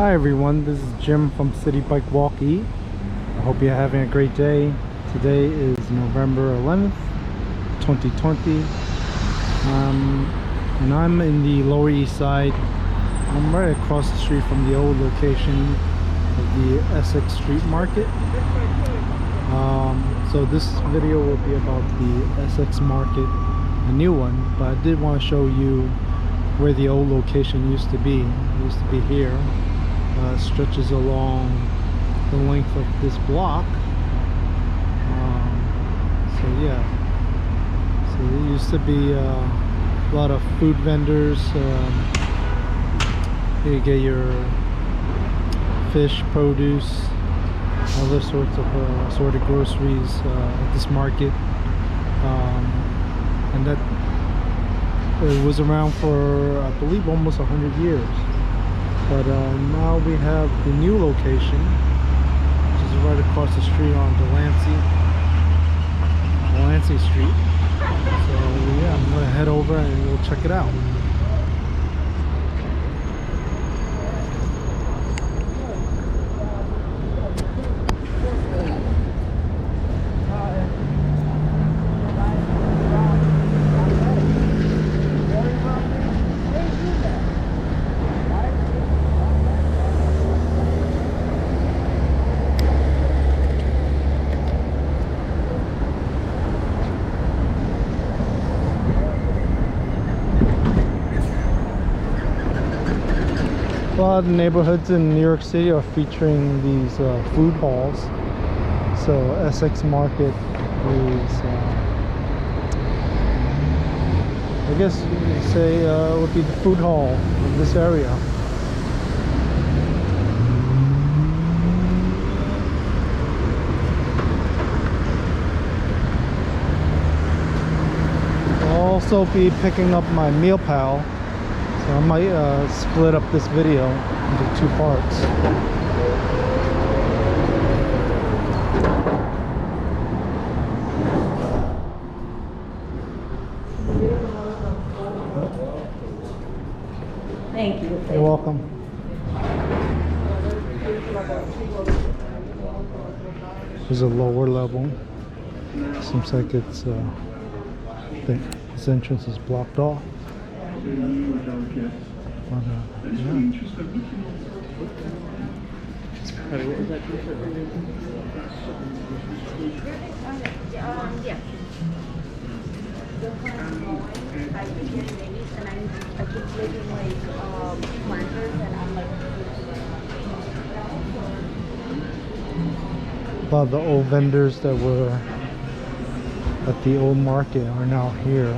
Hi everyone, this is Jim from CitiBike Walkie. I hope you're having a great day. Today is November 11th, 2020. And I'm in the Lower East Side. I'm right across the street from the old location of the Essex Street Market. So this video will be about the Essex Market, a new one, but I did want to show you where the old location used to be. It used to be here. Stretches along the length of this block. So yeah, so there used to be a lot of food vendors. You get your fish, produce, other sorts of assorted groceries at this market, and that it was around for, I believe, almost 100 years. But now we have the new location, which is right across the street on Delancey Street. So yeah, I'm gonna head over and we'll check it out. A lot of the neighborhoods in New York City are featuring these food halls. So Essex Market is, I guess you could say, would be the food hall of this area. I'll also be picking up my MealPal. So I might split up this video into two parts. Thank you. You're welcome. There's a lower level. Seems like it's this entrance is blocked off. But, yeah. Yeah. I keep getting babies and I keep living like planters and I'm like. A lot of the old vendors that were at the old market are now here.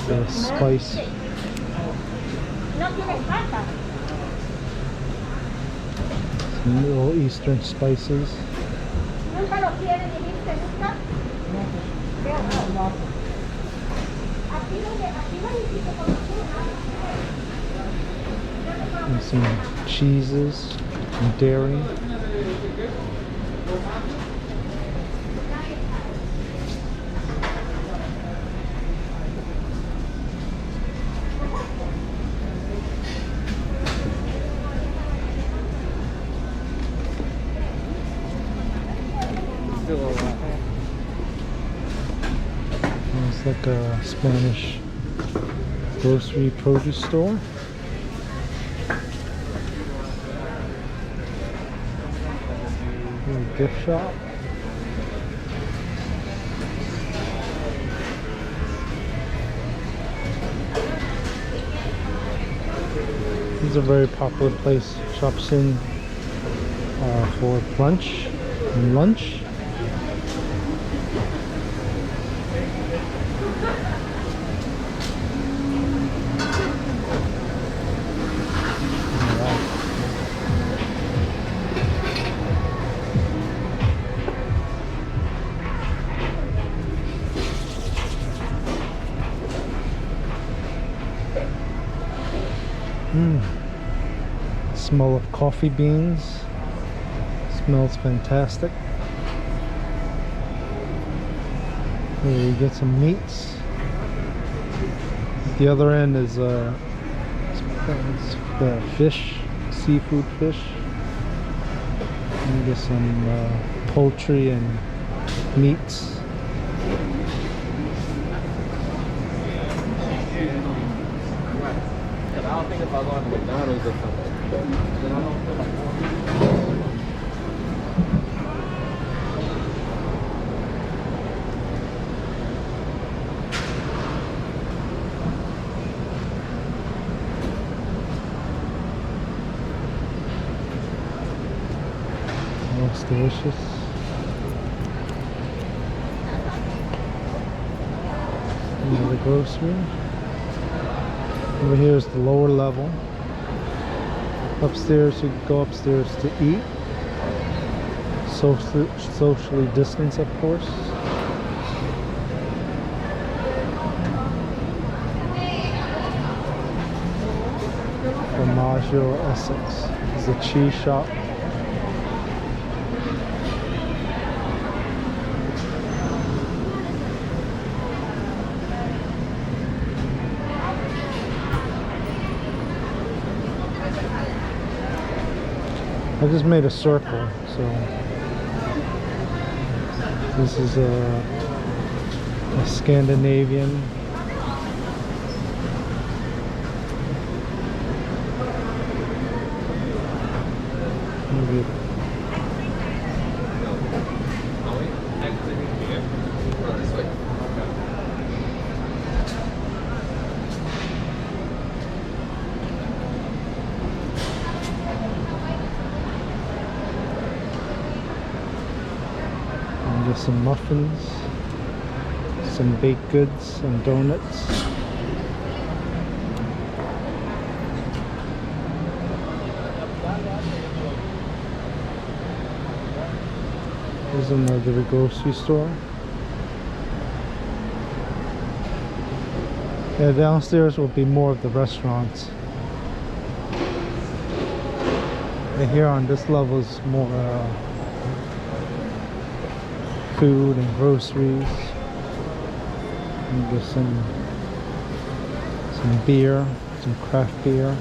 The spice. Some Middle Eastern spices. And some cheeses and dairy. It's like a Spanish grocery produce store. A gift shop. This is a very popular place. Shops in for brunch and lunch. Smell of coffee beans. Smells fantastic. Here you get some meats. At the other end is it's the fish, seafood fish. And you get some poultry and meats. I don't think if I go to McDonald's or something, then I don't feel like looks delicious. Another grocery. Over here is the lower level. Upstairs, you go upstairs to eat. Socially distanced, of course. Formaggio Essex. This is a cheese shop. I just made a circle, so this is a Scandinavian. Maybe some muffins, some baked goods, and donuts. Here's another grocery store. Yeah, downstairs will be more of the restaurants. And here on this level is more food and groceries. And there's some beer, some craft beer.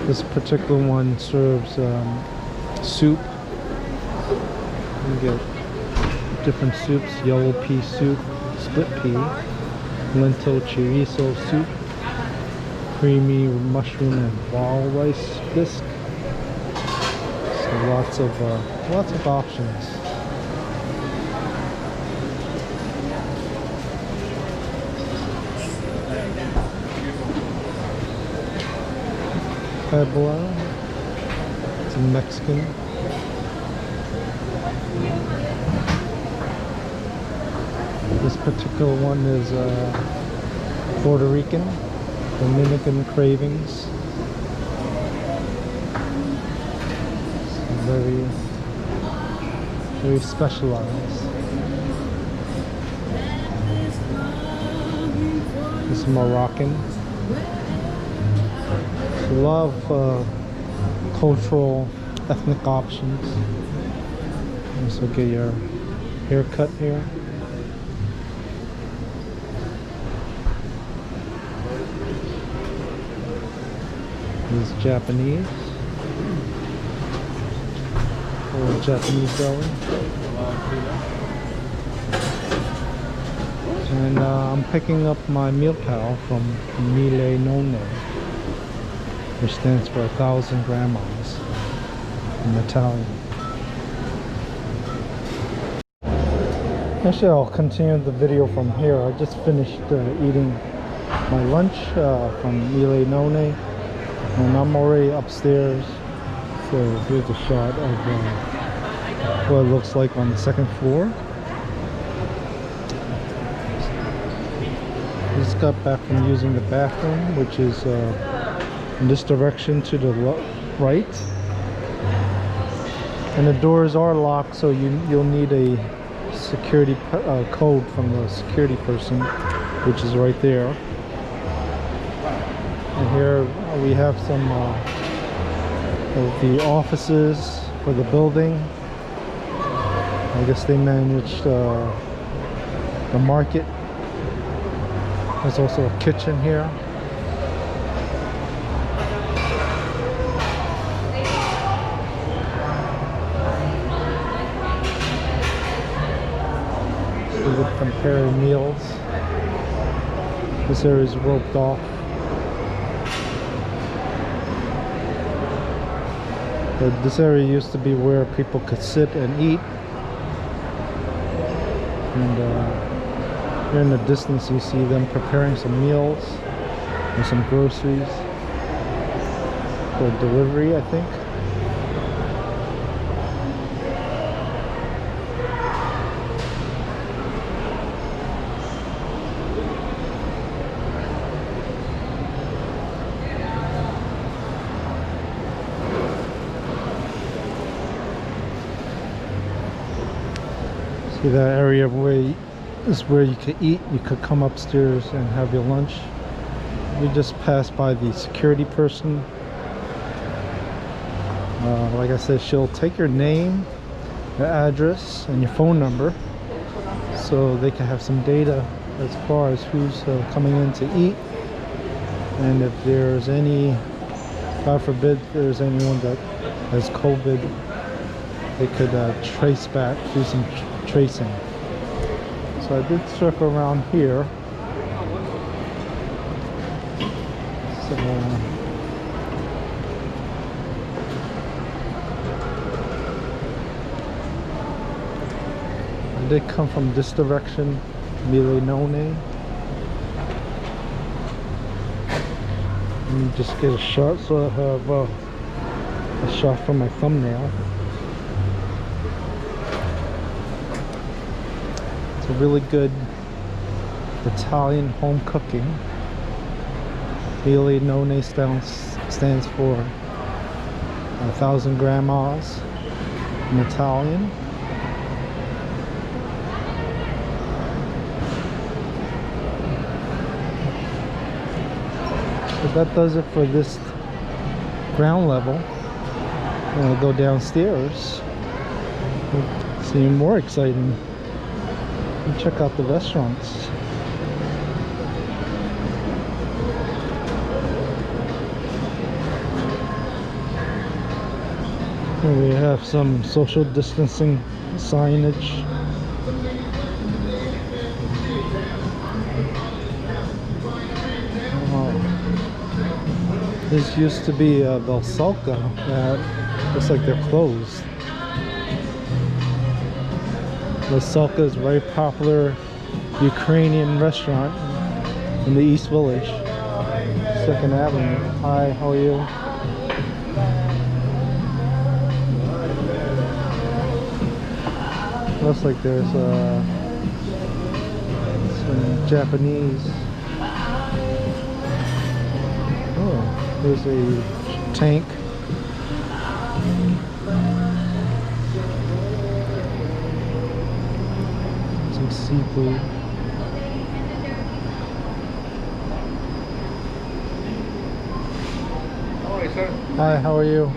This particular one serves soup. You get different soups: yellow pea soup, split pea, lentil chorizo soup, creamy mushroom and wall rice bisque. Lots of options. Puebla, it's Mexican. This particular one is Puerto Rican, Dominican cravings. Very specialized. This is Moroccan. A lot of cultural, ethnic options. Also get your haircut here. This is Japanese. Japanese deli. And I'm picking up my MealPal from Mille Nonne, which stands for 1,000 grandmas in Italian. Actually, I'll continue the video from here. I just finished eating my lunch from Mille Nonne, and I'm already upstairs. So here's a shot of what it looks like on the second floor. Just got back from using the bathroom, which is in this direction to the right. And the doors are locked, so you'll need a security code from the security person, which is right there. And here we have some of the offices for the building. I guess they manage the market. There's also a kitchen here. So they're comparing meals. This area is roped off. But this area used to be where people could sit and eat. And here in the distance you see them preparing some meals and some groceries for delivery, I think. See that area is where you could eat. You could come upstairs and have your lunch. We just passed by the security person. Like I said, she'll take your name, your address, and your phone number, so they can have some data as far as who's coming in to eat, and if there's any, God forbid, there's anyone that has COVID, they could trace back, do some tracing. So I did circle around here. So, I did come from this direction, Milenone. Let me just get a shot so I have a shot for my thumbnail. It's a really good Italian home cooking. Milenone stands for 1,000 grandmas in Italian. But that does it for this ground level. I'm gonna go downstairs. It's even more exciting. And check out the restaurants. Here we have some social distancing signage. This used to be Velsalka. Looks like they're closed. Velsalka is a very popular Ukrainian restaurant in the East Village, 2nd Avenue. Hi, how are you? Looks like there's some Japanese. Oh. There's a tank. Some seafood. Hi, sir. Hi, how are you?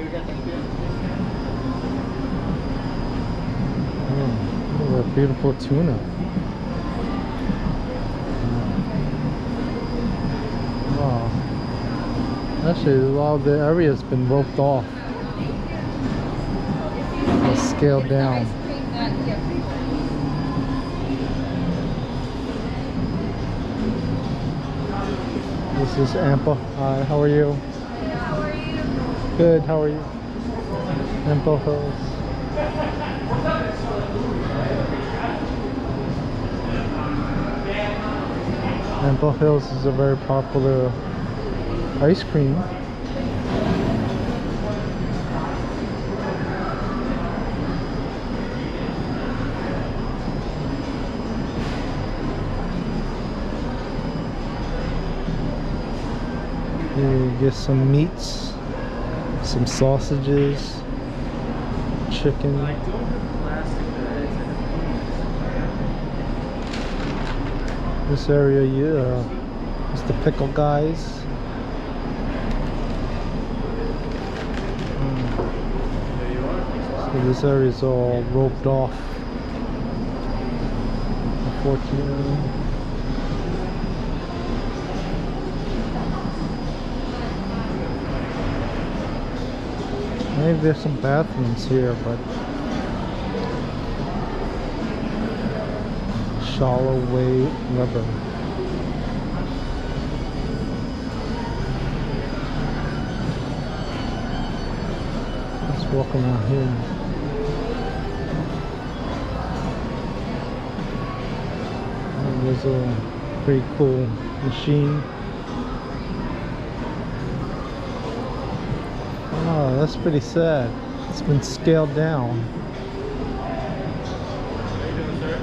Oh, look at that beautiful tuna. Wow. Actually, a lot of the area has been roped off. It's scaled down. This is Ampa. Hi, how are you? How are you? Good, how are you? Ampa Hills. Ampa Hills is a very popular ice cream. You get some meats, some sausages, chicken. This area is the pickle guys. So this area is all roped off. unfortunately. Maybe there's some bathrooms here, but shallow way rubber. Let's walk around here. There's a pretty cool machine. Oh, that's pretty sad. It's been scaled down. How you doing, sir?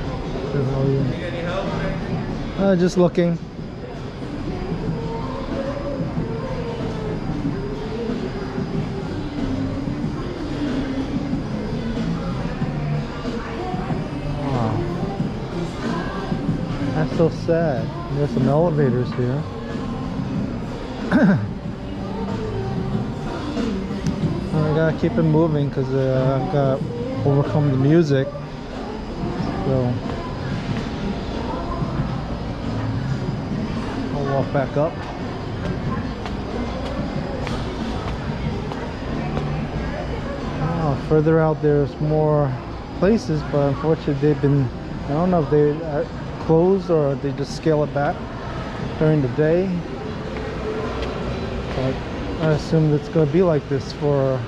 Good, how are you? You got any help today? Just looking. Wow. That's so sad. There's some elevators here. I gotta keep it moving because I've got to overcome the music. So I'll walk back up. Oh, further out there's more places, but unfortunately they've been, I don't know if they closed or they just scale it back during the day. But I assume it's going to be like this for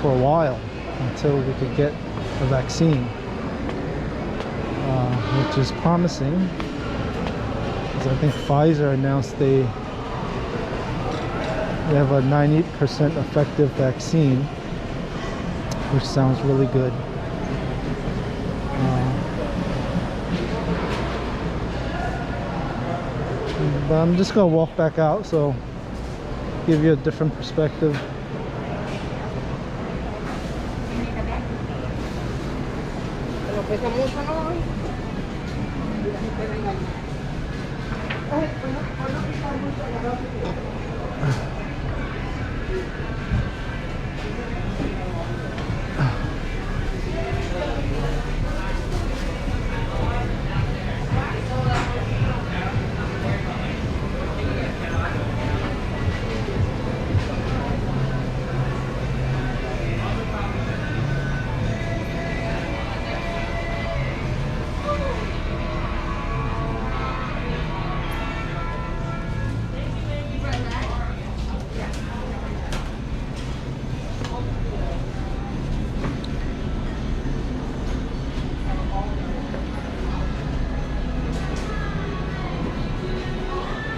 a while until we could get a vaccine, which is promising, because I think Pfizer announced they have a 90% effective vaccine, which sounds really good. But I'm just gonna walk back out, so give you a different perspective.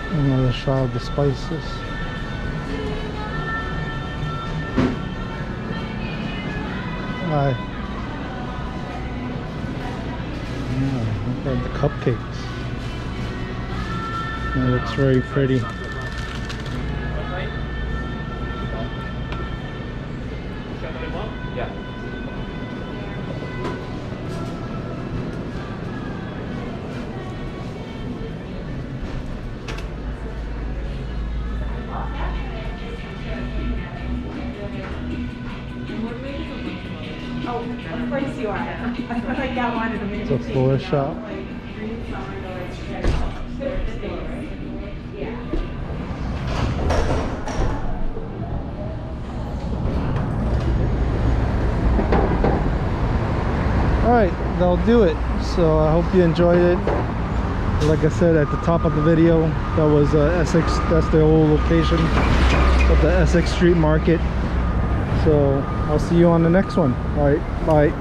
Another shot of the spices. Hi. Yeah, look at the cupcakes. It looks very pretty. Yeah. Oh, of course you are. I feel like that wanted a minute. It's a floor shop. Alright, that'll do it. So I hope you enjoyed it. Like I said at the top of the video, that was Essex, that's the old location of the Essex Street Market. So I'll see you on the next one. Alright, bye.